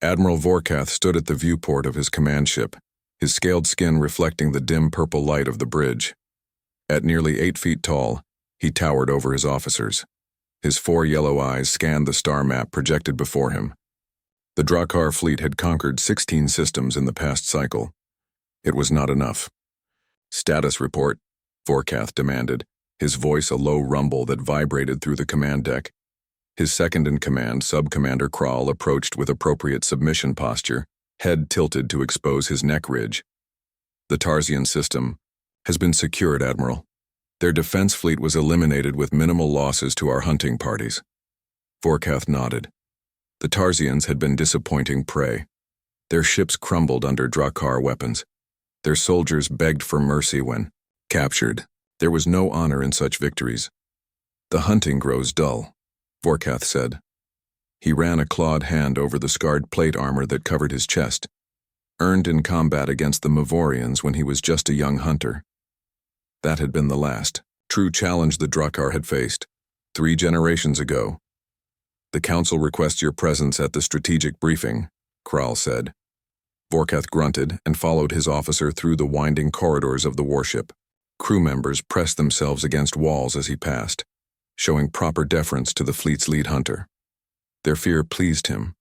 Admiral Vorkath stood at the viewport of his command ship, his scaled skin reflecting the dim purple light of the bridge. At nearly 8 feet tall, he towered over his officers. His 4 yellow eyes scanned the star map projected before him. The Drakkar fleet had conquered 16 systems in the past cycle. It was not enough. "Status report," Vorkath demanded, his voice a low rumble that vibrated through the command deck. His second-in-command, Sub-Commander Krall, approached with appropriate submission posture, head tilted to expose his neck ridge. "The Tarsian system has been secured, Admiral. Their defense fleet was eliminated with minimal losses to our hunting parties." Vorkath nodded. The Tarsians had been disappointing prey. Their ships crumbled under Drakkar weapons. Their soldiers begged for mercy when captured. There was no honor in such victories. "The hunting grows dull," Vorkath said. He ran a clawed hand over the scarred plate armor that covered his chest. Earned in combat against the Mavorians when he was just a young hunter. That had been the last true challenge the Drakkar had faced 3 generations ago. "The Council requests your presence at the strategic briefing," Krall said. Vorkath grunted and followed his officer through the winding corridors of the warship. Crew members pressed themselves against walls as he passed, showing proper deference to the fleet's lead hunter. Their fear pleased him.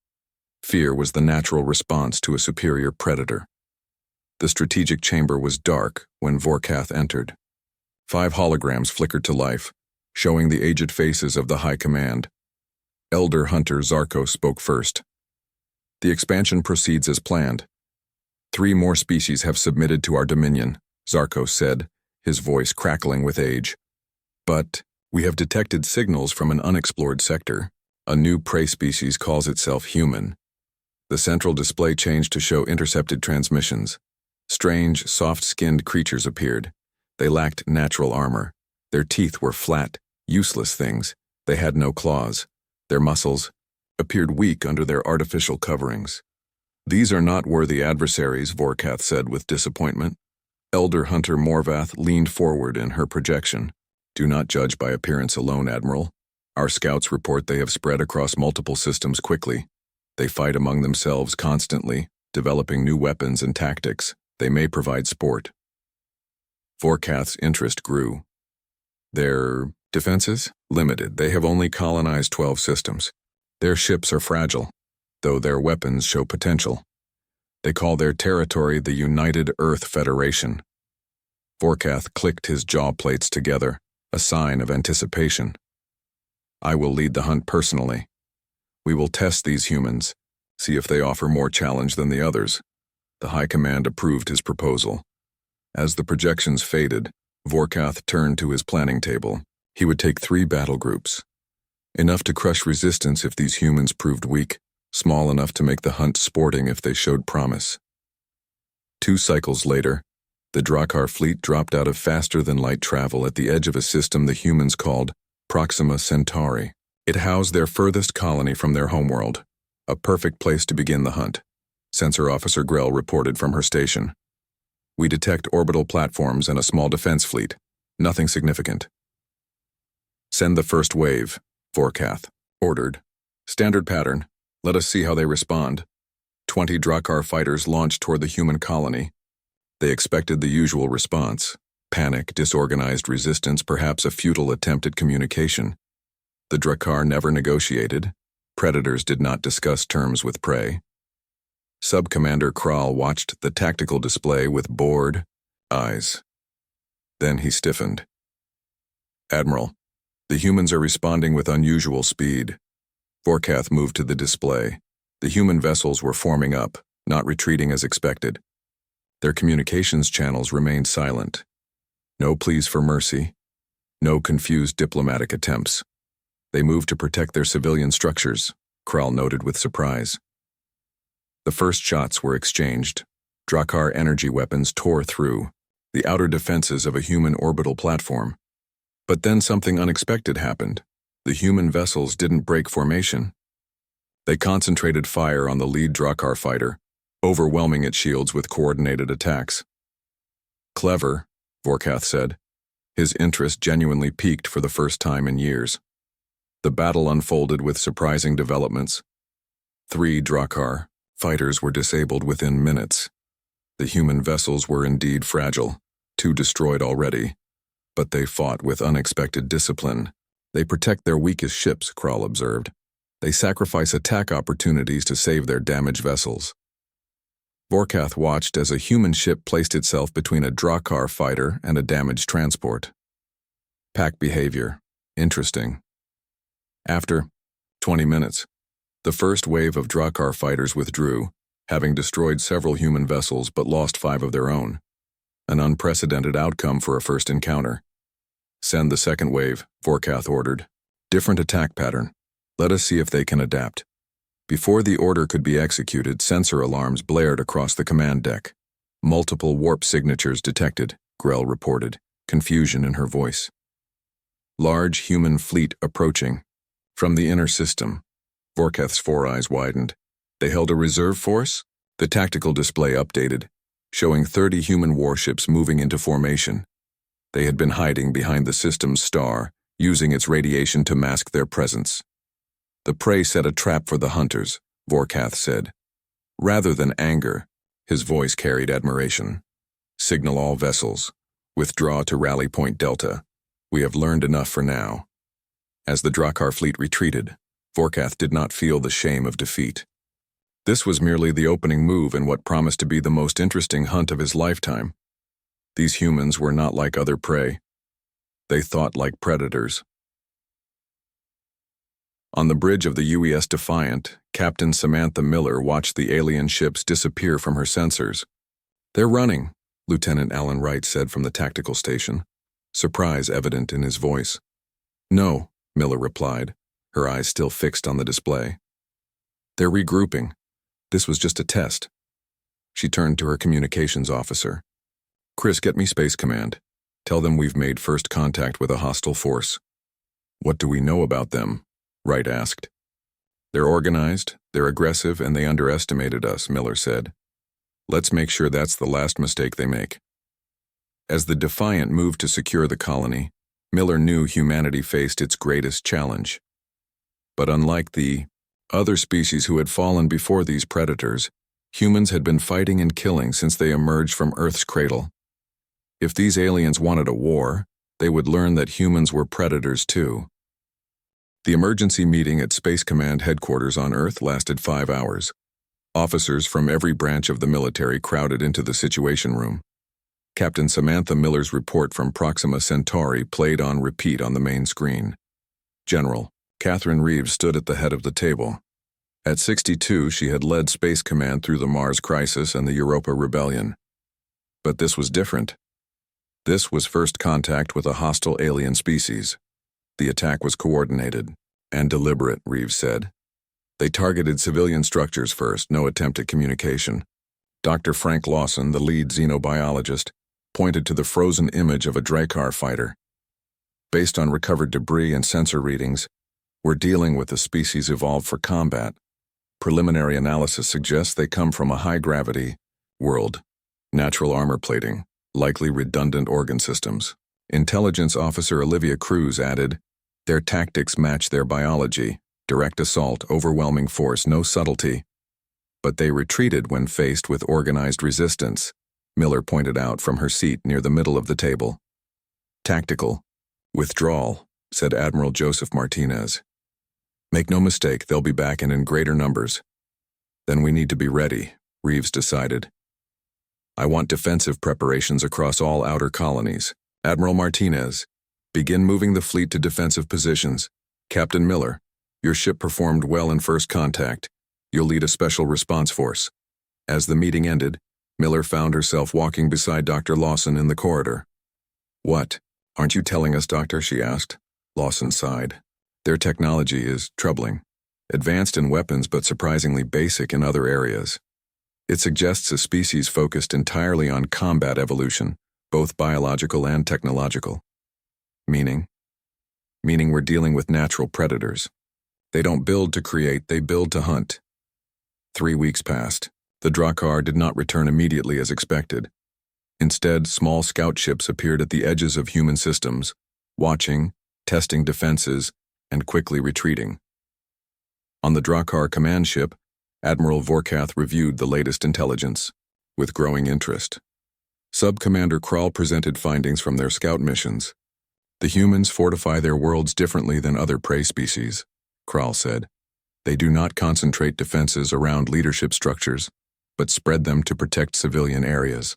Fear was the natural response to a superior predator. The strategic chamber was dark when Vorkath entered. 5 holograms flickered to life, showing the aged faces of the High Command. Elder Hunter Zarko spoke first. "The expansion proceeds as planned. 3 more species have submitted to our dominion," Zarko said, his voice crackling with age. "But we have detected signals from an unexplored sector. A new prey species calls itself human." The central display changed to show intercepted transmissions. Strange, soft-skinned creatures appeared. They lacked natural armor. Their teeth were flat, useless things. They had no claws. Their muscles appeared weak under their artificial coverings. "These are not worthy adversaries," Vorkath said with disappointment. Elder Hunter Morvath leaned forward in her projection. "Do not judge by appearance alone, Admiral. Our scouts report they have spread across multiple systems quickly. They fight among themselves constantly, developing new weapons and tactics. They may provide sport." Vorkath's interest grew. "Their defenses? Limited. They have only colonized 12 systems. Their ships are fragile, though their weapons show potential. They call their territory the United Earth Federation." Vorkath clicked his jaw plates together, a sign of anticipation. "I will lead the hunt personally. We will test these humans, see if they offer more challenge than the others." The High Command approved his proposal. As the projections faded, Vorkath turned to his planning table. He would take 3 battle groups. Enough to crush resistance if these humans proved weak, small enough to make the hunt sporting if they showed promise. 2 cycles later, the Drakkar fleet dropped out of faster-than-light travel at the edge of a system the humans called Proxima Centauri. It housed their furthest colony from their homeworld, a perfect place to begin the hunt. Sensor Officer Grell reported from her station. "We detect orbital platforms and a small defense fleet. Nothing significant." "Send the first wave," Vorkath ordered. "Standard pattern. Let us see how they respond." 20 Drakkar fighters launched toward the human colony. They expected the usual response: panic, disorganized resistance, perhaps a futile attempt at communication. The Drakkar never negotiated. Predators did not discuss terms with prey. Sub-Commander Krall watched the tactical display with bored eyes. Then he stiffened. "Admiral, the humans are responding with unusual speed." Vorkath moved to the display. The human vessels were forming up, not retreating as expected. Their communications channels remained silent. No pleas for mercy. No confused diplomatic attempts. They moved to protect their civilian structures, Krall noted with surprise. The first shots were exchanged. Drakkar energy weapons tore through the outer defenses of a human orbital platform. But then something unexpected happened. The human vessels didn't break formation. They concentrated fire on the lead Drakkar fighter, overwhelming its shields with coordinated attacks. "Clever," Vorkath said. His interest genuinely piqued for the first time in years. The battle unfolded with surprising developments. 3 Drakkar, Fighters were disabled within minutes. The human vessels were indeed fragile, 2 destroyed already, but they fought with unexpected discipline. They protect their weakest ships, Krall observed. They sacrifice attack opportunities to save their damaged vessels. Vorkath watched as a human ship placed itself between a Drakkar fighter and a damaged transport. Pack behavior. Interesting. After 20 minutes, the first wave of Drakkar fighters withdrew, having destroyed several human vessels but lost 5 of their own. An unprecedented outcome for a first encounter. Send the second wave, Vorkath ordered. Different attack pattern. Let us see if they can adapt. Before the order could be executed, sensor alarms blared across the command deck. Multiple warp signatures detected, Grell reported, confusion in her voice. Large human fleet approaching. From the inner system. Vorkath's 4 eyes widened. They held a reserve force? The tactical display updated, showing 30 human warships moving into formation. They had been hiding behind the system's star, using its radiation to mask their presence. The prey set a trap for the hunters, Vorkath said. Rather than anger, his voice carried admiration. Signal all vessels. Withdraw to Rally Point Delta. We have learned enough for now. As the Drakkar fleet retreated, Vorkath did not feel the shame of defeat. This was merely the opening move in what promised to be the most interesting hunt of his lifetime. These humans were not like other prey. They thought like predators. On the bridge of the UES Defiant, Captain Samantha Miller watched the alien ships disappear from her sensors. They're running, Lieutenant Alan Wright said from the tactical station, surprise evident in his voice. No, Miller replied, her eyes still fixed on the display. They're regrouping. This was just a test. She turned to her communications officer. Chris, get me Space Command. Tell them we've made first contact with a hostile force. What do we know about them? Wright asked. They're organized, they're aggressive, and they underestimated us, Miller said. Let's make sure that's the last mistake they make. As the Defiant moved to secure the colony, Miller knew humanity faced its greatest challenge. But unlike the other species who had fallen before these predators, humans had been fighting and killing since they emerged from Earth's cradle. If these aliens wanted a war, they would learn that humans were predators too. The emergency meeting at Space Command headquarters on Earth lasted 5 hours. Officers from every branch of the military crowded into the Situation Room. Captain Samantha Miller's report from Proxima Centauri played on repeat on the main screen. General, Catherine Reeves stood at the head of the table. At 62, she had led Space Command through the Mars Crisis and the Europa Rebellion. But this was different. This was first contact with a hostile alien species. The attack was coordinated and deliberate, Reeves said. They targeted civilian structures first, no attempt at communication. Dr. Frank Lawson, the lead xenobiologist, pointed to the frozen image of a Drakkar fighter. Based on recovered debris and sensor readings, we're dealing with a species evolved for combat. Preliminary analysis suggests they come from a high-gravity world. Natural armor plating, likely redundant organ systems. Intelligence Officer Olivia Cruz added, their tactics match their biology, direct assault, overwhelming force, no subtlety. But they retreated when faced with organized resistance, Miller pointed out from her seat near the middle of the table. Tactical. Withdrawal, said Admiral Joseph Martinez. Make no mistake, they'll be back and in greater numbers. Then we need to be ready, Reeves decided. I want defensive preparations across all outer colonies. Admiral Martinez, begin moving the fleet to defensive positions. Captain Miller, your ship performed well in first contact. You'll lead a special response force. As the meeting ended, Miller found herself walking beside Dr. Lawson in the corridor. What? Aren't you telling us, Doctor? She asked. Lawson sighed. Their technology is troubling. Advanced in weapons but surprisingly basic in other areas. It suggests a species focused entirely on combat evolution, both biological and technological. Meaning we're dealing with natural predators. They don't build to create, they build to hunt. 3 weeks passed. The Drakkar did not return immediately as expected. Instead, small scout ships appeared at the edges of human systems, watching, testing defenses, and quickly retreating. On the Drakkar command ship, Admiral Vorkath reviewed the latest intelligence with growing interest. Sub-Commander Krall presented findings from their scout missions. The humans fortify their worlds differently than other prey species, Krall said. They do not concentrate defenses around leadership structures, but spread them to protect civilian areas.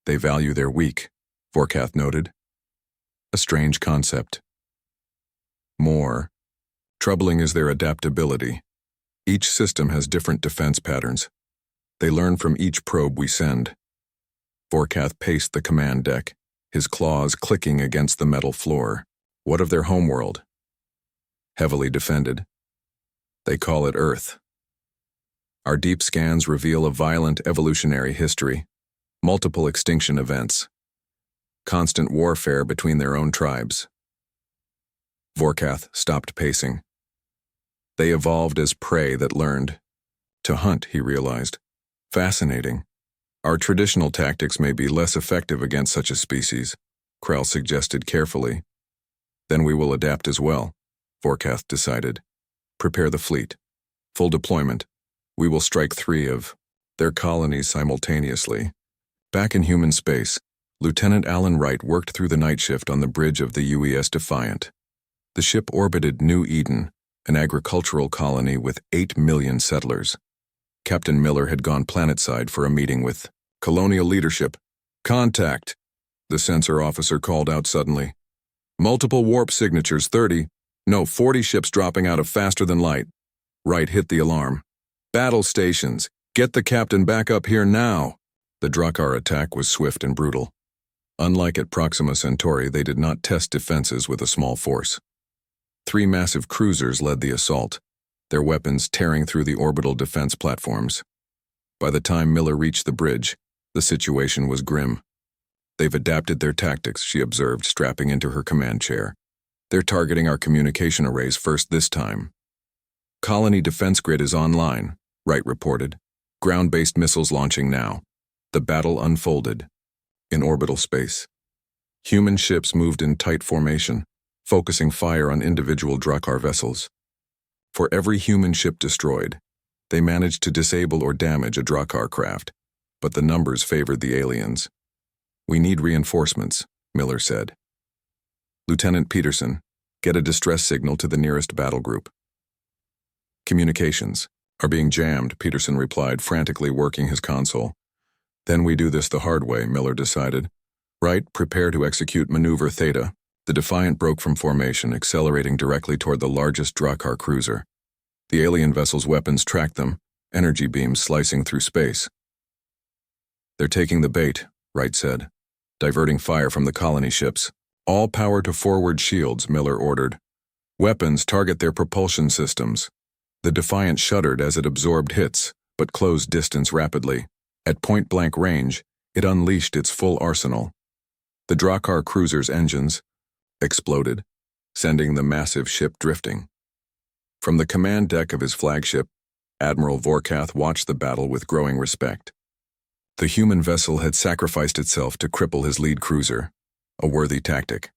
They value their weak, Vorkath noted. A strange concept. More troubling is their adaptability. Each system has different defense patterns. They learn from each probe we send. Vorkath paced the command deck, his claws clicking against the metal floor. What of their homeworld? Heavily defended. They call it Earth. Our deep scans reveal a violent evolutionary history, multiple extinction events, constant warfare between their own tribes. Vorkath stopped pacing. They evolved as prey that learned to hunt, he realized. Fascinating. Our traditional tactics may be less effective against such a species, Krall suggested carefully. Then we will adapt as well, Vorkath decided. Prepare the fleet. Full deployment. We will strike 3 of their colonies simultaneously. Back in human space, Lieutenant Alan Wright worked through the night shift on the bridge of the UES Defiant. The ship orbited New Eden, an agricultural colony with 8 million settlers. Captain Miller had gone planetside for a meeting with colonial leadership. Contact, the sensor officer called out suddenly. Multiple warp signatures, 40 ships dropping out of faster than light. Wright hit the alarm. Battle stations, get the captain back up here now. The Drakkar attack was swift and brutal. Unlike at Proxima Centauri, they did not test defenses with a small force. 3 massive cruisers led the assault, their weapons tearing through the orbital defense platforms. By the time Miller reached the bridge, the situation was grim. They've adapted their tactics, she observed, strapping into her command chair. They're targeting our communication arrays first this time. Colony defense grid is online, Wright reported. Ground-based missiles launching now. The battle unfolded. In orbital space. Human ships moved in tight formation, focusing fire on individual Drakkar vessels. For every human ship destroyed, they managed to disable or damage a Drakkar craft, but the numbers favored the aliens. We need reinforcements, Miller said. Lieutenant Peterson, get a distress signal to the nearest battle group. Communications are being jammed, Peterson replied, frantically working his console. Then we do this the hard way, Miller decided. Wright, prepare to execute Maneuver Theta. The Defiant broke from formation, accelerating directly toward the largest Drakkar cruiser. The alien vessel's weapons tracked them, energy beams slicing through space. They're taking the bait, Wright said, diverting fire from the colony ships. All power to forward shields, Miller ordered. Weapons target their propulsion systems. The Defiant shuddered as it absorbed hits, but closed distance rapidly. At point-blank range, it unleashed its full arsenal. The Drakkar cruiser's engines exploded, sending the massive ship drifting. From the command deck of his flagship, Admiral Vorkath watched the battle with growing respect. The human vessel had sacrificed itself to cripple his lead cruiser, a worthy tactic.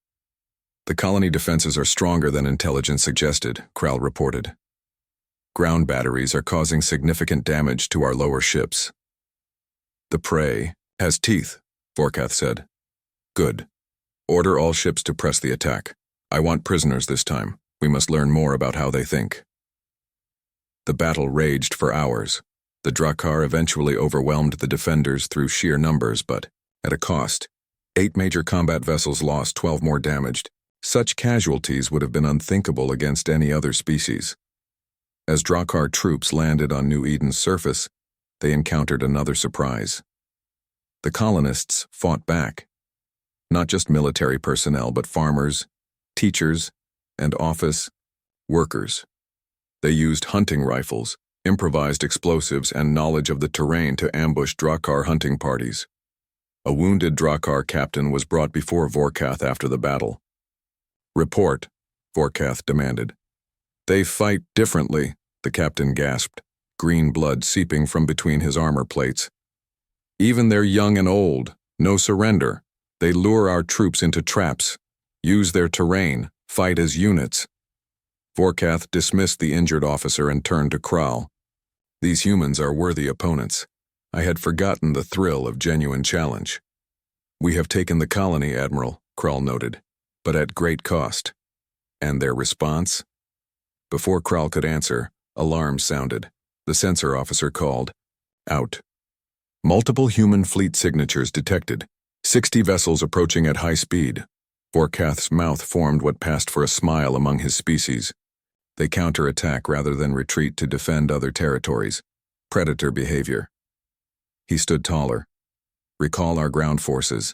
The colony defenses are stronger than intelligence suggested, Krall reported. Ground batteries are causing significant damage to our lower ships. The prey has teeth, Vorkath said. Good. Order all ships to press the attack. I want prisoners this time. We must learn more about how they think. The battle raged for hours. The Drakkar eventually overwhelmed the defenders through sheer numbers, but at a cost. 8 major combat vessels lost, 12 more damaged. Such casualties would have been unthinkable against any other species. As Drakkar troops landed on New Eden's surface, they encountered another surprise. The colonists fought back. Not just military personnel, but farmers, teachers, and office workers. They used hunting rifles, improvised explosives, and knowledge of the terrain to ambush Drakkar hunting parties. A wounded Drakkar captain was brought before Vorkath after the battle. Report, Vorkath demanded. They fight differently, the captain gasped, green blood seeping from between his armor plates. Even their young and old, no surrender. They lure our troops into traps, use their terrain, fight as units. Vorkath dismissed the injured officer and turned to Krall. These humans are worthy opponents. I had forgotten the thrill of genuine challenge. We have taken the colony, Admiral, Krull noted, but at great cost. And their response? Before Krull could answer, alarms sounded. The sensor officer called, "Out." Multiple human fleet signatures detected, 60 vessels approaching at high speed. Vorkath's mouth formed what passed for a smile among his species. They counterattack rather than retreat to defend other territories. Predator behavior. He stood taller. Recall our ground forces.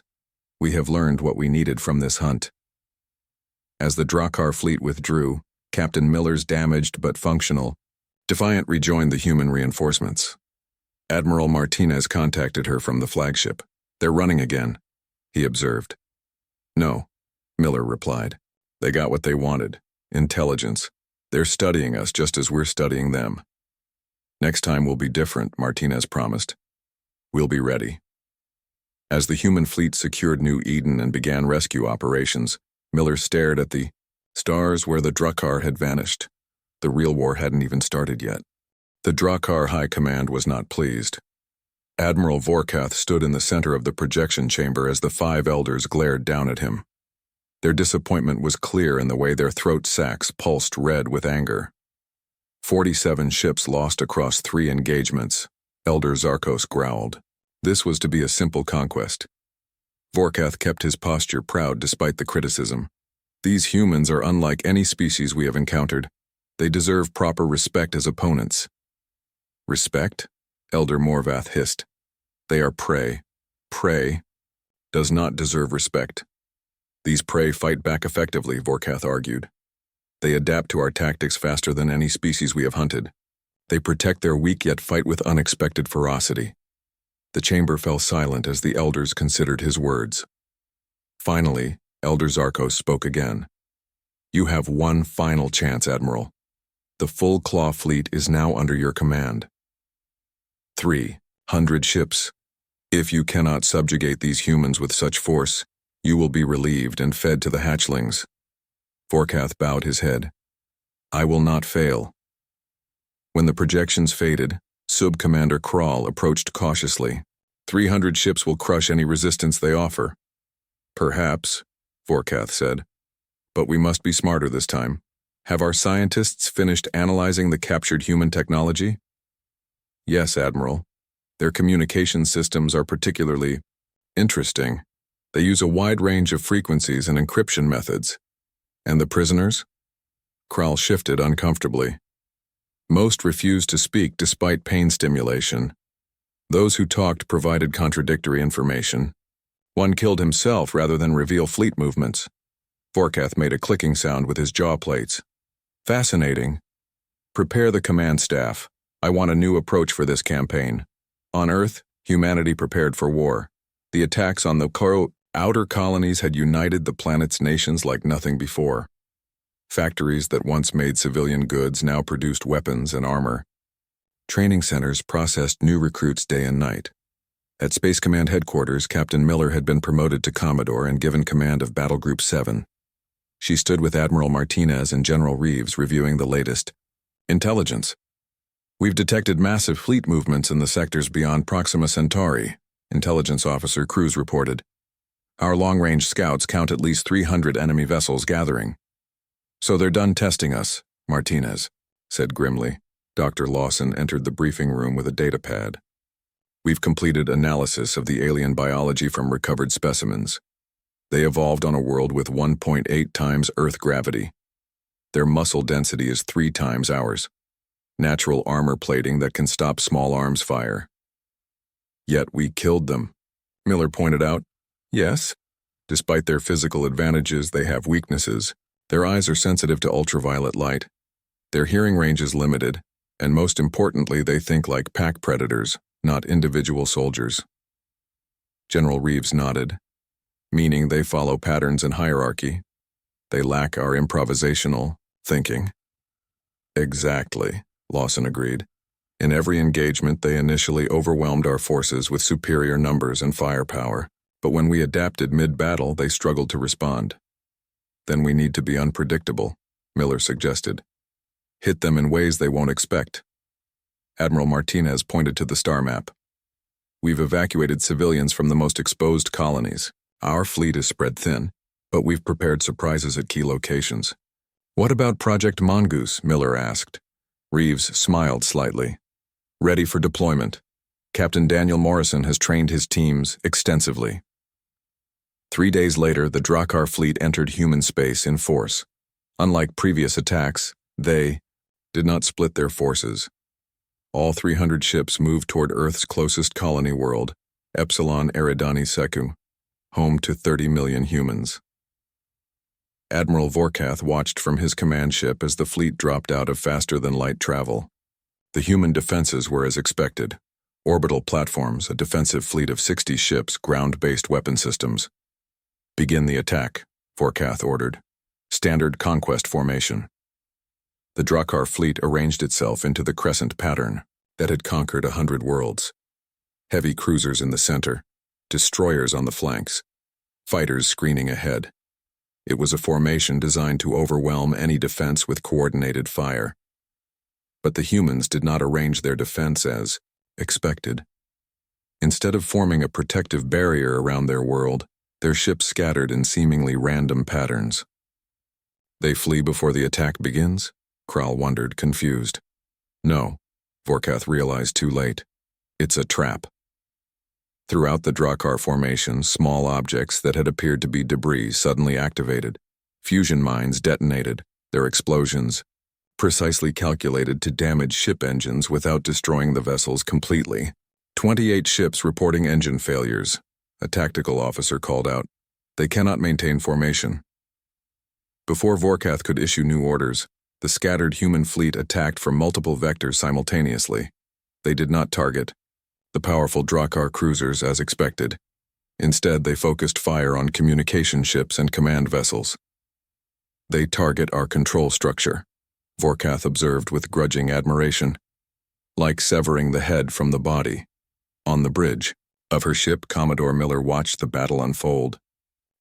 We have learned what we needed from this hunt. As the Drakkar fleet withdrew, Captain Miller's damaged but functional Defiant rejoined the human reinforcements. Admiral Martinez contacted her from the flagship. "They're running again," he observed. "No," Miller replied. "They got what they wanted. Intelligence. They're studying us just as we're studying them." "Next time will be different," Martinez promised. "We'll be ready." As the human fleet secured New Eden and began rescue operations, Miller stared at the stars where the Drakkar had vanished. The real war hadn't even started yet. The Drakkar High Command was not pleased. Admiral Vorkath stood in the center of the projection chamber as the 5 elders glared down at him. Their disappointment was clear in the way their throat sacs pulsed red with anger. 47 ships lost across 3 engagements, Elder Zarkos growled. This was to be a simple conquest. Vorkath kept his posture proud despite the criticism. "These humans are unlike any species we have encountered. They deserve proper respect as opponents." "Respect?" Elder Morvath hissed. "They are prey. Prey does not deserve respect." "These prey fight back effectively," Vorkath argued. "They adapt to our tactics faster than any species we have hunted. They protect their weak yet fight with unexpected ferocity." The chamber fell silent as the elders considered his words. Finally, Elder Zarkos spoke again. "You have one final chance, Admiral. The full Claw fleet is now under your command. 300 ships. If you cannot subjugate these humans with such force, you will be relieved and fed to the hatchlings." Vorkath bowed his head. "I will not fail." When the projections faded, Sub-Commander Krull approached cautiously. 300 ships will crush any resistance they offer." "Perhaps," Vorkath said. "But we must be smarter this time. Have our scientists finished analyzing the captured human technology?" "Yes, Admiral. Their communication systems are particularly interesting. They use a wide range of frequencies and encryption methods." "And the prisoners?" Krull shifted uncomfortably. "Most refused to speak despite pain stimulation. Those who talked provided contradictory information. One killed himself rather than reveal fleet movements." Vorkath made a clicking sound with his jaw plates. "Fascinating. Prepare the command staff. I want a new approach for this campaign. On Earth, humanity prepared for war. The attacks on the outer colonies had united the planet's nations like nothing before. Factories that once made civilian goods now produced weapons and armor. Training centers processed new recruits day and night. At Space Command headquarters, Captain Miller had been promoted to Commodore and given command of Battle Group 7. She stood with Admiral Martinez and General Reeves reviewing the latest intelligence. "We've detected massive fleet movements in the sectors beyond Proxima Centauri," Intelligence Officer Cruz reported. "Our long-range scouts count at least 300 enemy vessels gathering." "So they're done testing us," Martinez said grimly. Dr. Lawson entered the briefing room with a data pad. "We've completed analysis of the alien biology from recovered specimens. They evolved on a world with 1.8 times Earth gravity. Their muscle density is 3 times ours. Natural armor plating that can stop small arms fire. Yet we killed them," Miller pointed out. "Yes, despite their physical advantages, they have weaknesses. Their eyes are sensitive to ultraviolet light. Their hearing range is limited, and most importantly, they think like pack predators, not individual soldiers." General Reeves nodded. "Meaning they follow patterns and hierarchy. They lack our improvisational thinking." "Exactly," Lawson agreed. "In every engagement, they initially overwhelmed our forces with superior numbers and firepower, but when we adapted mid-battle, they struggled to respond." "Then we need to be unpredictable," Miller suggested. "Hit them in ways they won't expect." Admiral Martinez pointed to the star map. We've evacuated civilians from the most exposed colonies. Our fleet is spread thin, but we've prepared surprises at key locations. What about Project Mongoose? Miller asked. Reeves smiled slightly. Ready for deployment. Captain Daniel Morrison has trained his teams extensively. 3 days later, the Drakkar fleet entered human space in force. Unlike previous attacks, they did not split their forces. All 300 ships moved toward Earth's closest colony world, Epsilon Eridani Seku, home to 30 million humans. Admiral Vorkath watched from his command ship as the fleet dropped out of faster-than-light travel. The human defenses were as expected. Orbital platforms, a defensive fleet of 60 ships, ground-based weapon systems. Begin the attack, Vorkath ordered. Standard conquest formation. The Drakkar fleet arranged itself into the crescent pattern that had conquered 100 worlds. Heavy cruisers in the center, destroyers on the flanks, fighters screening ahead. It was a formation designed to overwhelm any defense with coordinated fire. But the humans did not arrange their defense as expected. Instead of forming a protective barrier around their world, their ships scattered in seemingly random patterns. They flee before the attack begins? Kral wondered, confused. No, Vorkath realized too late. It's a trap. Throughout the Drakkar formation, small objects that had appeared to be debris suddenly activated. Fusion mines detonated, their explosions precisely calculated to damage ship engines without destroying the vessels completely. 28 ships reporting engine failures. A tactical officer called out. They cannot maintain formation. Before Vorkath could issue new orders, the scattered human fleet attacked from multiple vectors simultaneously. They did not target the powerful Drakkar cruisers as expected. Instead, they focused fire on communication ships and command vessels. They target our control structure, Vorkath observed with grudging admiration. Like severing the head from the body. On the bridge of her ship, Commodore Miller watched the battle unfold.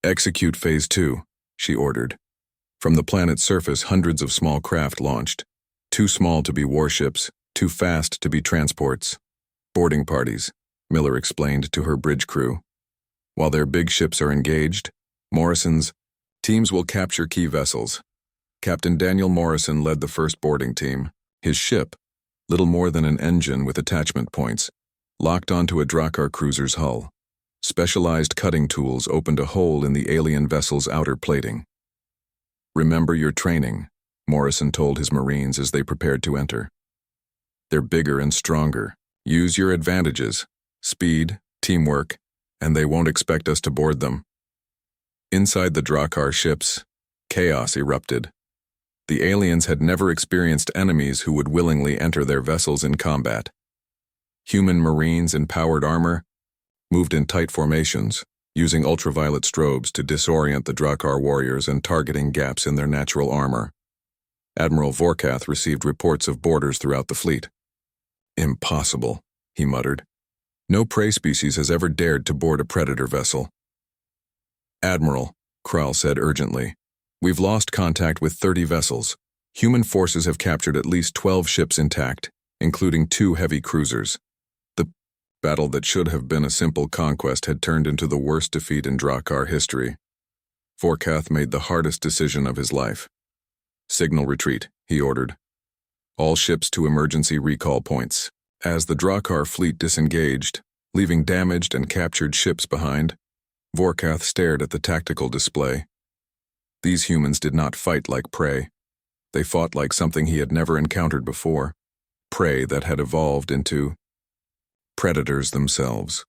Execute Phase 2, she ordered. From the planet's surface, hundreds of small craft launched. Too small to be warships, too fast to be transports. Boarding parties, Miller explained to her bridge crew. While their big ships are engaged, Morrison's teams will capture key vessels. Captain Daniel Morrison led the first boarding team. His ship, little more than an engine with attachment points, locked onto a Drakkar cruiser's hull. Specialized cutting tools opened a hole in the alien vessel's outer plating. Remember your training, Morrison told his Marines as they prepared to enter. They're bigger and stronger. Use your advantages, speed, teamwork, and they won't expect us to board them. Inside the Drakkar ships, chaos erupted. The aliens had never experienced enemies who would willingly enter their vessels in combat. Human Marines in powered armor moved in tight formations, using ultraviolet strobes to disorient the Drakkar warriors and targeting gaps in their natural armor. Admiral Vorkath received reports of boarders throughout the fleet. Impossible, he muttered. No prey species has ever dared to board a predator vessel. Admiral, Kral said urgently, we've lost contact with 30 vessels. Human forces have captured at least 12 ships intact, including 2 heavy cruisers. The battle that should have been a simple conquest had turned into the worst defeat in Drakkar history. Vorkath made the hardest decision of his life. Signal retreat, he ordered. All ships to emergency recall points. As the Drakkar fleet disengaged, leaving damaged and captured ships behind, Vorkath stared at the tactical display. These humans did not fight like prey. They fought like something he had never encountered before, prey that had evolved into predators themselves.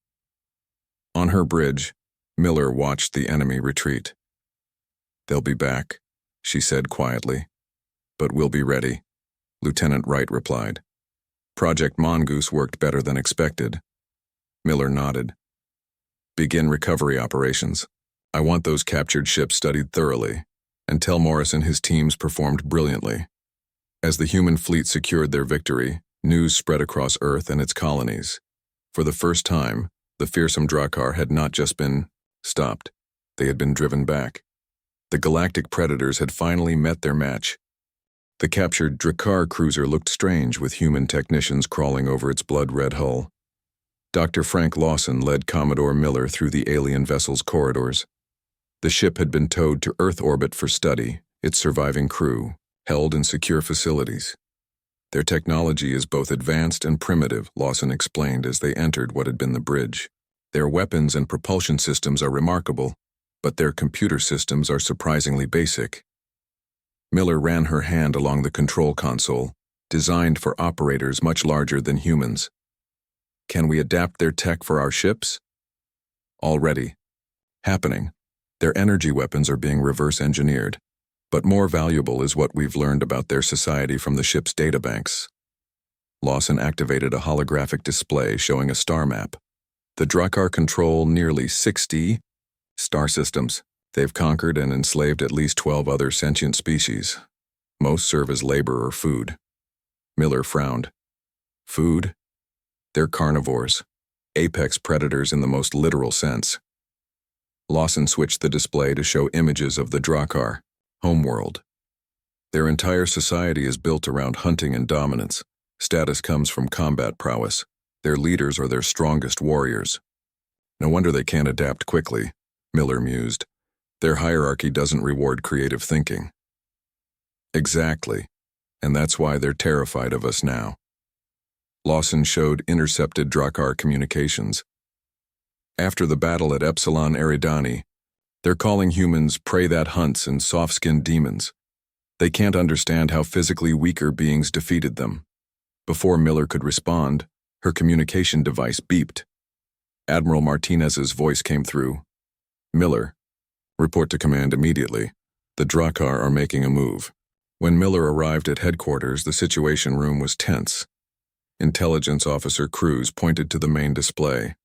On her bridge, Miller watched the enemy retreat. They'll be back, she said quietly. But we'll be ready, Lieutenant Wright replied. Project Mongoose worked better than expected. Miller nodded. Begin recovery operations. I want those captured ships studied thoroughly, and tell Morrison his teams performed brilliantly. As the human fleet secured their victory, news spread across Earth and its colonies. For the first time, the fearsome Drakkar had not just been stopped, they had been driven back. The galactic predators had finally met their match. The captured Drakkar cruiser looked strange with human technicians crawling over its blood-red hull. Dr. Frank Lawson led Commodore Miller through the alien vessel's corridors. The ship had been towed to Earth orbit for study, its surviving crew, held in secure facilities. Their technology is both advanced and primitive, Lawson explained as they entered what had been the bridge. Their weapons and propulsion systems are remarkable, but their computer systems are surprisingly basic. Miller ran her hand along the control console, designed for operators much larger than humans. Can we adapt their tech for our ships? Already. Happening. Their energy weapons are being reverse engineered, but more valuable is what we've learned about their society from the ship's databanks. Lawson activated a holographic display showing a star map. The Drakkar control nearly 60 star systems. They've conquered and enslaved at least 12 other sentient species. Most serve as labor or food. Miller frowned. Food? They're carnivores, apex predators in the most literal sense. Lawson switched the display to show images of the Drakkar, homeworld. Their entire society is built around hunting and dominance. Status comes from combat prowess. Their leaders are their strongest warriors. No wonder they can't adapt quickly, Miller mused. Their hierarchy doesn't reward creative thinking. Exactly, and that's why they're terrified of us now. Lawson showed intercepted Drakkar communications. After the battle at Epsilon Eridani, they're calling humans prey that hunts and soft-skinned demons. They can't understand how physically weaker beings defeated them. Before Miller could respond, her communication device beeped. Admiral Martinez's voice came through. Miller, report to command immediately. The Drakkar are making a move. When Miller arrived at headquarters, the situation room was tense. Intelligence Officer Cruz pointed to the main display.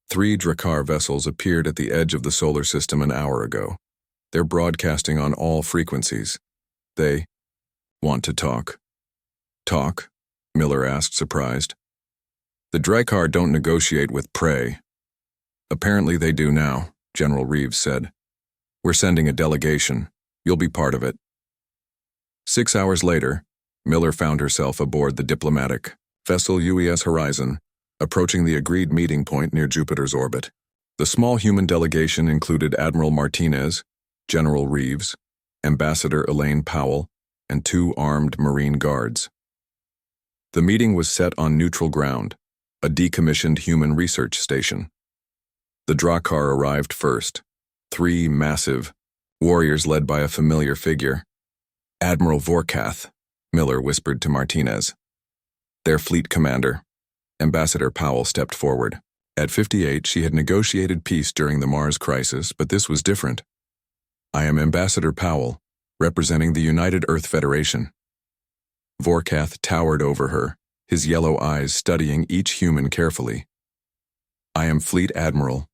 3 Drakkar vessels appeared at the edge of the solar system an hour ago. They're broadcasting on all frequencies. They want to talk. Talk? Miller asked, surprised. The Drakkar don't negotiate with prey. Apparently they do now, General Reeves said. We're sending a delegation. You'll be part of it. 6 hours later, Miller found herself aboard the diplomatic vessel UES Horizon, approaching the agreed meeting point near Jupiter's orbit. The small human delegation included Admiral Martinez, General Reeves, Ambassador Elaine Powell, and 2 armed Marine guards. The meeting was set on neutral ground, a decommissioned human research station. The Drakkar arrived first, 3 massive warriors led by a familiar figure. Admiral Vorkath, Miller whispered to Martinez. Their fleet commander. Ambassador Powell stepped forward. At 58, she had negotiated peace during the Mars crisis, but this was different. I am Ambassador Powell, representing the United Earth Federation. Vorkath towered over her, his yellow eyes studying each human carefully. I am Fleet Admiral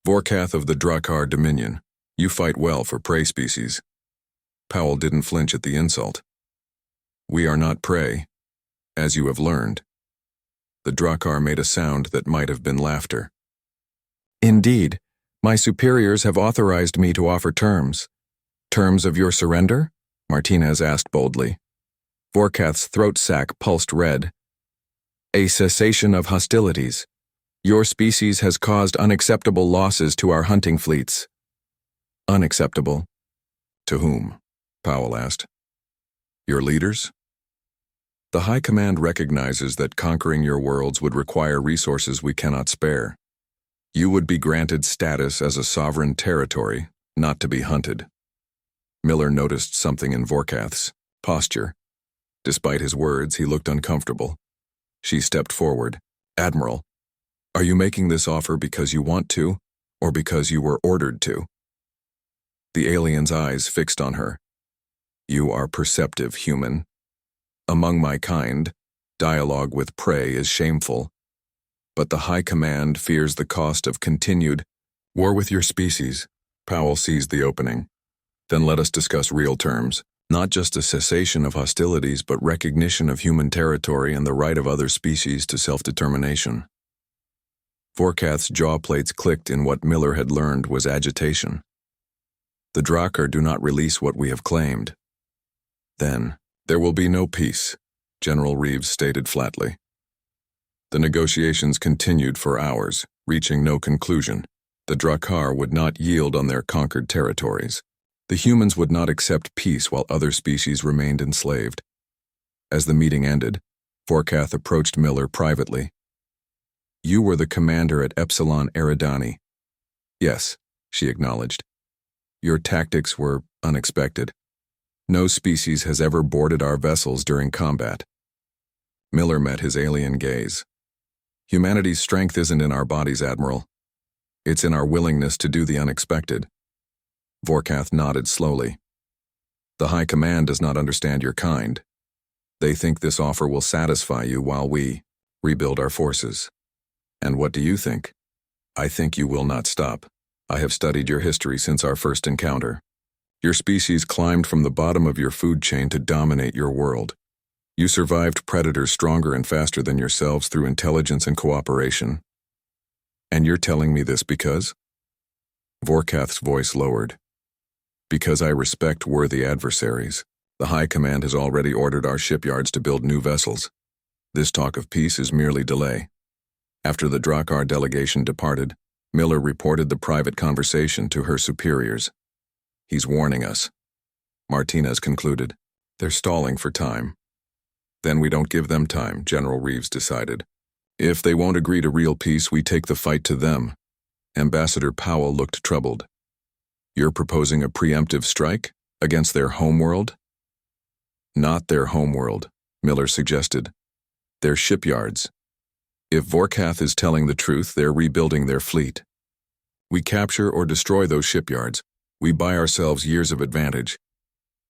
Vorkath of the Drakkar Dominion. You fight well for prey species. Powell didn't flinch at the insult. We are not prey, as you have learned. The Drakkar made a sound that might have been laughter. Indeed, my superiors have authorized me to offer terms. Terms of your surrender? Martinez asked boldly. Vorkath's throat sac pulsed red. A cessation of hostilities. Your species has caused unacceptable losses to our hunting fleets. Unacceptable? To whom? Powell asked. Your leaders? The High Command recognizes that conquering your worlds would require resources we cannot spare. You would be granted status as a sovereign territory, not to be hunted. Miller noticed something in Vorkath's posture. Despite his words, he looked uncomfortable. She stepped forward. Admiral, are you making this offer because you want to, or because you were ordered to? The alien's eyes fixed on her. You are perceptive, human. Among my kind, dialogue with prey is shameful, but the High Command fears the cost of continued war with your species. Powell seized the opening. Then let us discuss real terms, not just a cessation of hostilities, but recognition of human territory and the right of other species to self-determination. Vorkath's jaw plates clicked in what Miller had learned was agitation. The Drakkar do not release what we have claimed. Then, There will be no peace, General Reeves stated flatly. The negotiations continued for hours, reaching no conclusion. The Drakkar would not yield on their conquered territories. The humans would not accept peace while other species remained enslaved. As the meeting ended, Vorkath approached Miller privately. "You were the commander at Epsilon Eridani." "Yes," she acknowledged. "Your tactics were unexpected. No species has ever boarded our vessels during combat." Miller met his alien gaze. "Humanity's strength isn't in our bodies, Admiral. It's in our willingness to do the unexpected." Vorkath nodded slowly. "The High Command does not understand your kind. They think this offer will satisfy you while we rebuild our forces. And what do you think?" "I think you will not stop. I have studied your history since our first encounter. Your species climbed from the bottom of your food chain to dominate your world. You survived predators stronger and faster than yourselves through intelligence and cooperation. And you're telling me this because?" Vorkath's voice lowered. "Because I respect worthy adversaries. The High Command has already ordered our shipyards to build new vessels. This talk of peace is merely delay." After the Drakkar delegation departed, Miller reported the private conversation to her superiors. "He's warning us," Martinez concluded. "They're stalling for time." "Then we don't give them time," General Reeves decided. "If they won't agree to real peace, we take the fight to them." Ambassador Powell looked troubled. "You're proposing a preemptive strike against their homeworld?" "Not their homeworld," Miller suggested. "Their shipyards. If Vorkath is telling the truth, they're rebuilding their fleet. We capture or destroy those shipyards, we buy ourselves years of advantage."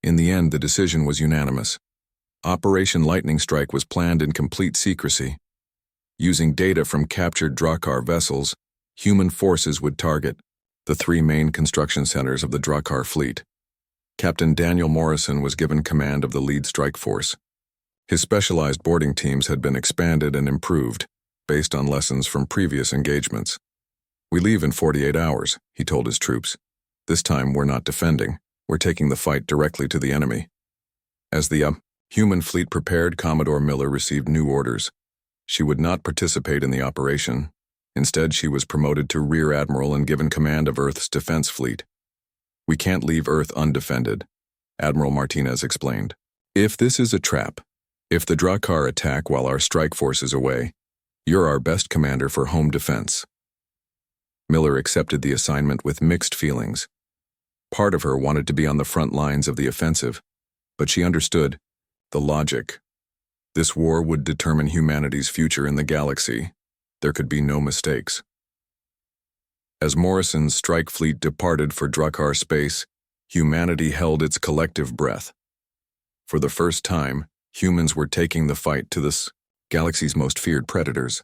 In the end, the decision was unanimous. Operation Lightning Strike was planned in complete secrecy. Using data from captured Drakkar vessels, human forces would target the three main construction centers of the Drakkar fleet. Captain Daniel Morrison was given command of the lead strike force. His specialized boarding teams had been expanded and improved, based on lessons from previous engagements. "We leave in 48 hours, he told his troops. "This time we're not defending, we're taking the fight directly to the enemy." As the human fleet prepared, Commodore Miller received new orders. She would not participate in the operation. Instead, she was promoted to Rear Admiral and given command of Earth's defense fleet. "We can't leave Earth undefended," Admiral Martinez explained. "If this is a trap, if the Drakkar attack while our strike force is away, you're our best commander for home defense." Miller accepted the assignment with mixed feelings. Part of her wanted to be on the front lines of the offensive, but she understood the logic. This war would determine humanity's future in the galaxy. There could be no mistakes. As Morrison's strike fleet departed for Drakkar space, humanity held its collective breath. For the first time, humans were taking the fight to this galaxy's most feared predators.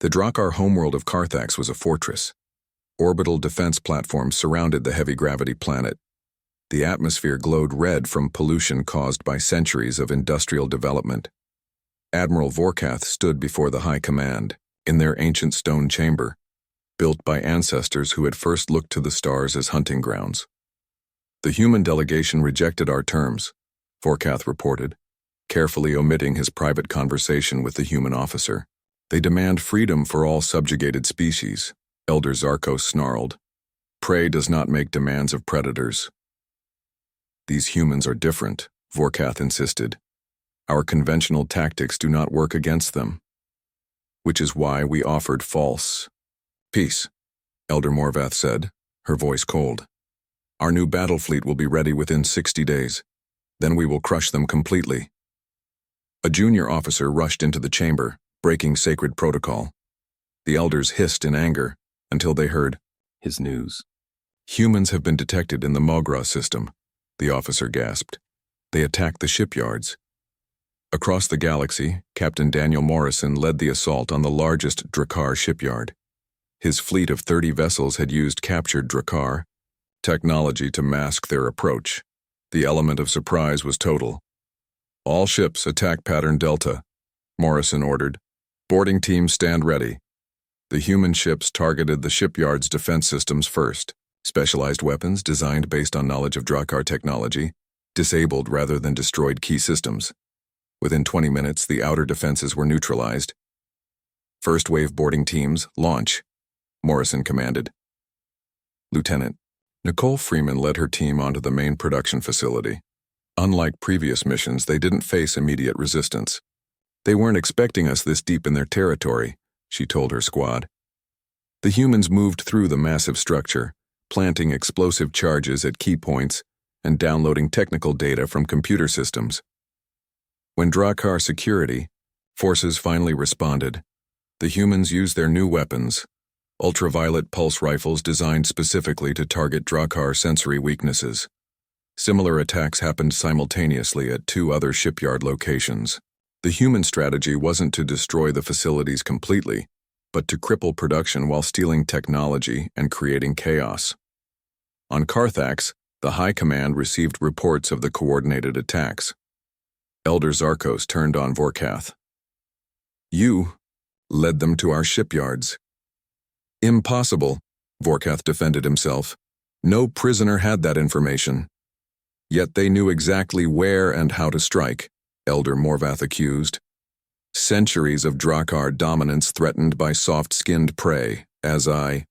The Drakkar homeworld of Carthax was a fortress. Orbital defense platforms surrounded the heavy-gravity planet. The atmosphere glowed red from pollution caused by centuries of industrial development. Admiral Vorkath stood before the High Command, in their ancient stone chamber, built by ancestors who had first looked to the stars as hunting grounds. "The human delegation rejected our terms," Vorkath reported, carefully omitting his private conversation with the human officer. "They demand freedom for all subjugated species," Elder Zarkos snarled. "Prey does not make demands of predators." "These humans are different," Vorkath insisted. "Our conventional tactics do not work against them. Which is why we offered false peace," Elder Morvath said, her voice cold. "Our new battle fleet will be ready within 60 days. Then we will crush them completely." A junior officer rushed into the chamber, breaking sacred protocol. The elders hissed in anger until they heard his news. "Humans have been detected in the Mogra system," the officer gasped. "They attacked the shipyards." Across the galaxy, Captain Daniel Morrison led the assault on the largest Drakkar shipyard. His fleet of 30 vessels had used captured Drakkar technology to mask their approach. The element of surprise was total. "All ships attack pattern Delta," Morrison ordered. "Boarding teams stand ready." The human ships targeted the shipyard's defense systems first. Specialized weapons designed based on knowledge of Drakkar technology disabled rather than destroyed key systems. Within 20 minutes, the outer defenses were neutralized. First wave boarding teams, launch, Morrison commanded. Lieutenant Nicole Freeman led her team onto the main production facility. Unlike previous missions, they didn't face immediate resistance. They weren't expecting us this deep in their territory, she told her squad. The humans moved through the massive structure, planting explosive charges at key points and downloading technical data from computer systems. When Drakkar security forces finally responded, the humans used their new weapons, ultraviolet pulse rifles designed specifically to target Drakkar sensory weaknesses. Similar attacks happened simultaneously at 2 other shipyard locations. The human strategy wasn't to destroy the facilities completely, but to cripple production while stealing technology and creating chaos. On Carthax, the High Command received reports of the coordinated attacks. Elder Zarkos turned on Vorkath. You led them to our shipyards. Impossible, Vorkath defended himself. No prisoner had that information. Yet they knew exactly where and how to strike, Elder Morvath accused. Centuries of Drakkar dominance threatened by soft-skinned prey, The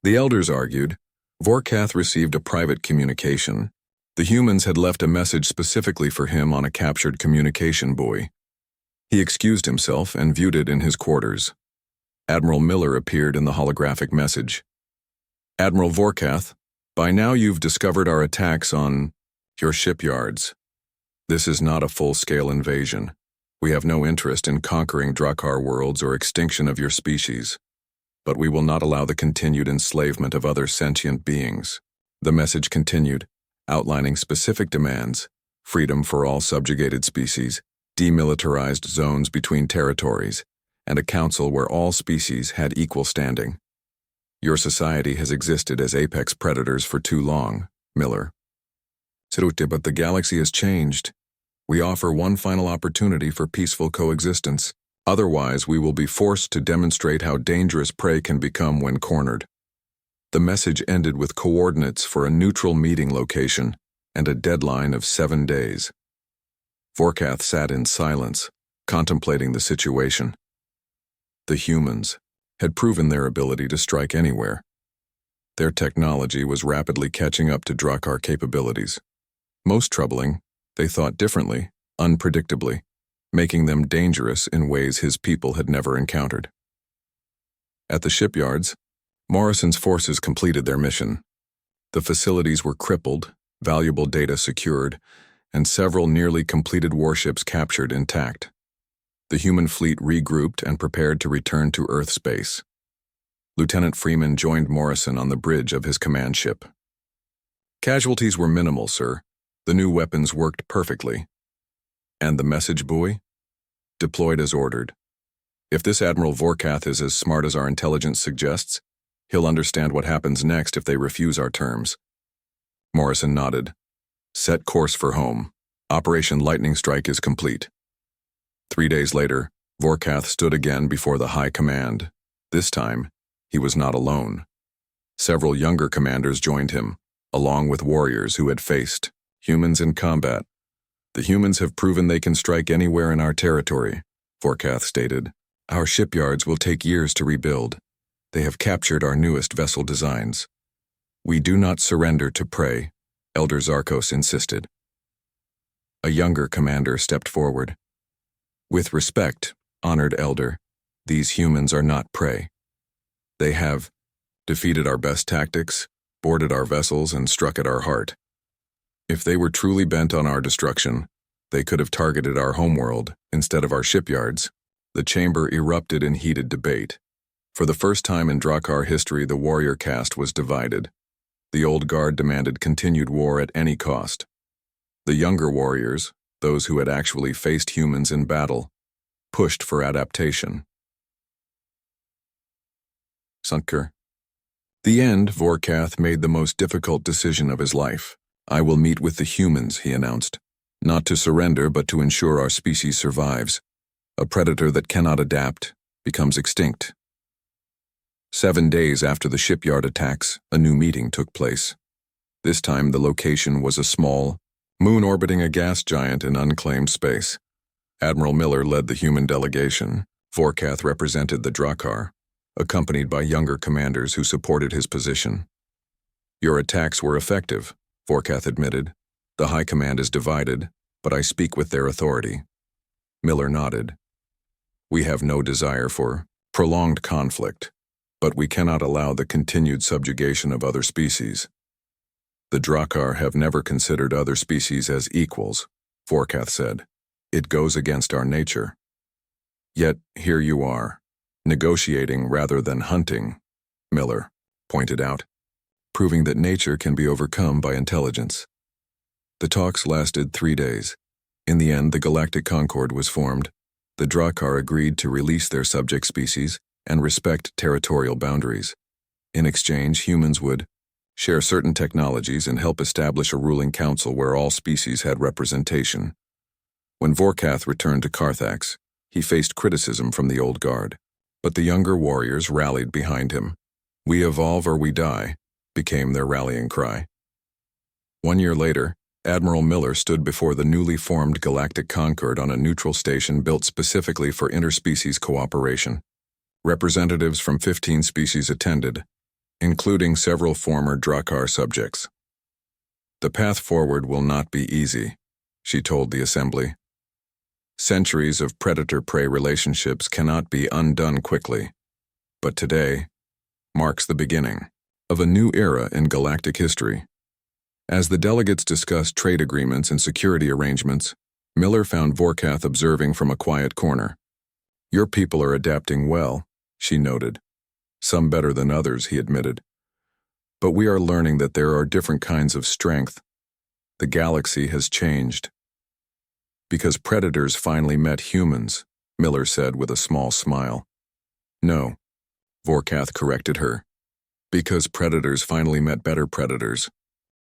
elders argued. Vorkath received a private communication. The humans had left a message specifically for him on a captured communication buoy. He excused himself and viewed it in his quarters. Admiral Miller appeared in the holographic message. Admiral Vorkath, by now you've discovered our attacks on your shipyards. This is not a full-scale invasion. We have no interest in conquering Drakkar worlds or extinction of your species. But we will not allow the continued enslavement of other sentient beings. The message continued, outlining specific demands: freedom for all subjugated species, demilitarized zones between territories, and a council where all species had equal standing. Your society has existed as apex predators for too long, Miller. But the galaxy has changed. We offer one final opportunity for peaceful coexistence. Otherwise, we will be forced to demonstrate how dangerous prey can become when cornered. The message ended with coordinates for a neutral meeting location and a deadline of 7 days. Vorkath sat in silence, contemplating the situation. The humans had proven their ability to strike anywhere. Their technology was rapidly catching up to Drakkar capabilities. Most troubling, they thought differently, unpredictably, making them dangerous in ways his people had never encountered. At the shipyards, Morrison's forces completed their mission. The facilities were crippled, valuable data secured, and several nearly completed warships captured intact. The human fleet regrouped and prepared to return to Earth space. Lieutenant Freeman joined Morrison on the bridge of his command ship. Casualties were minimal, sir. The new weapons worked perfectly. And the message buoy? Deployed as ordered. If this Admiral Vorkath is as smart as our intelligence suggests, he'll understand what happens next if they refuse our terms. Morrison nodded. Set course for home. Operation Lightning Strike is complete. 3 days later, Vorkath stood again before the High Command. This time, he was not alone. Several younger commanders joined him, along with warriors who had faced humans in combat. The humans have proven they can strike anywhere in our territory, Vorkath stated. Our shipyards will take years to rebuild. They have captured our newest vessel designs. We do not surrender to prey, Elder Zarkos insisted. A younger commander stepped forward. With respect, honored Elder, these humans are not prey. They have defeated our best tactics, boarded our vessels, and struck at our heart. If they were truly bent on our destruction, they could have targeted our homeworld instead of our shipyards. The chamber erupted in heated debate. For the first time in Drakkar history, the warrior caste was divided. The old guard demanded continued war at any cost. The younger warriors, those who had actually faced humans in battle, pushed for adaptation. Sunker. The end, Vorkath made the most difficult decision of his life. I will meet with the humans, he announced. Not to surrender, but to ensure our species survives. A predator that cannot adapt becomes extinct. 7 days after the shipyard attacks, a new meeting took place. This time the location was a small, Moon orbiting a gas giant in unclaimed space. Admiral Miller led the human delegation. Vorkath represented the Drakkar, accompanied by younger commanders who supported his position. Your attacks were effective, Vorkath admitted. The High Command is divided, but I speak with their authority. Miller nodded. We have no desire for prolonged conflict, but we cannot allow the continued subjugation of other species. The Drakkar have never considered other species as equals, Vorkath said. It goes against our nature. Yet, here you are, negotiating rather than hunting, Miller pointed out, proving that nature can be overcome by intelligence. The talks lasted 3 days. In the end, the Galactic Concord was formed. The Drakkar agreed to release their subject species and respect territorial boundaries. In exchange, humans would share certain technologies and help establish a ruling council where all species had representation. When Vorkath returned to Carthax, he faced criticism from the old guard, but the younger warriors rallied behind him. "We evolve or we die," became their rallying cry. 1 year later, Admiral Miller stood before the newly formed Galactic Concord on a neutral station built specifically for interspecies cooperation. Representatives from 15 species attended, including several former Drakkar subjects. "The path forward will not be easy," she told the assembly. "Centuries of predator-prey relationships cannot be undone quickly, but today marks the beginning of a new era in galactic history." As the delegates discussed trade agreements and security arrangements, Miller found Vorkath observing from a quiet corner. "Your people are adapting well," she noted. "Some better than others," he admitted. "But we are learning that there are different kinds of strength. The galaxy has changed." "Because predators finally met humans," Miller said with a small smile. "No," Vorkath corrected her. "Because predators finally met better predators."